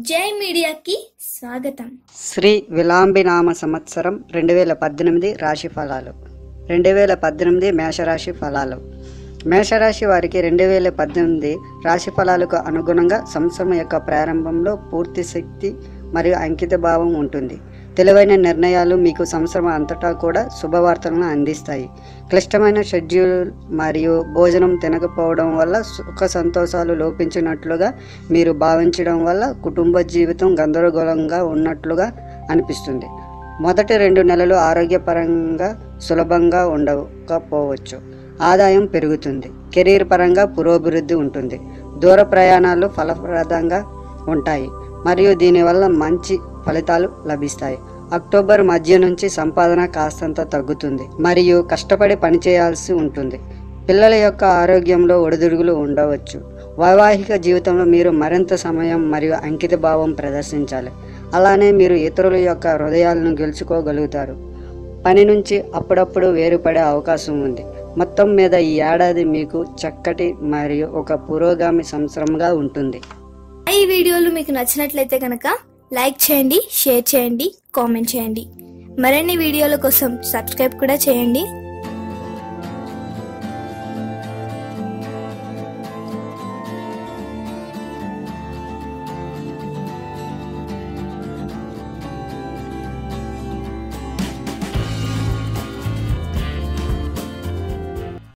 జై మీడియాకి స్వాగతం. శ్రీ విలాంబినామ సంవత్సరం 2018 రాశి ఫలాలు. 2018 మేషరాశి ఫలాలు. మేషరాశి వారికి 2018 రాశి ఫలాలకు అనుగుణంగా సంవత్సరం యొక్క ప్రారంభంలో పూర్తి శక్తి మరియు అంకిత భావం ఉంటుంది. తెలివైన నిర్ణయాలు మీకు సంవత్సరం అంతటా కూడా శుభవార్తలను అందిస్తాయి. క్లిష్టమైన షెడ్యూల్ మరియు భోజనం తినకపోవడం వల్ల సుఖ సంతోషాలు లోపించినట్లుగా మీరు భావించడం వల్ల కుటుంబ జీవితం గందరగోళంగా ఉన్నట్లుగా అనిపిస్తుంది. మొదటి 2 నెలలు ఆరోగ్యపరంగా సులభంగా ఉండకపోవచ్చు. ఆదాయం పెరుగుతుంది. కెరీర్ పరంగా పురోభివృద్ధి ఉంటుంది. దూర ప్రయాణాలు ఫలప్రదంగా ఉంటాయి మరియు దీనివల్ల మంచి ఫలితాలు లభిస్తాయి. అక్టోబర్ మధ్య నుంచి సంపాదన కాస్తంత తగ్గుతుంది మరియు కష్టపడి పనిచేయాల్సి ఉంటుంది. పిల్లల యొక్క ఆరోగ్యంలో ఒడిదుడుగులు ఉండవచ్చు. వైవాహిక జీవితంలో మీరు మరింత సమయం మరియు అంకిత భావం ప్రదర్శించాలి. అలానే మీరు ఇతరుల యొక్క హృదయాలను గెలుచుకోగలుగుతారు. పని నుంచి అప్పుడప్పుడు వేరుపడే అవకాశం ఉంది. మొత్తం మీద ఈ ఏడాది మీకు చక్కటి మరియు ఒక పురోగామి సంవత్సరంగా ఉంటుంది. ఈ వీడియోలు మీకు నచ్చినట్లయితే కనుక లైక్ చేయండి, షేర్ చేయండి, కామెంట్ చేయండి. మరిన్ని వీడియోల కోసం సబ్స్క్రైబ్ కూడా చేయండి.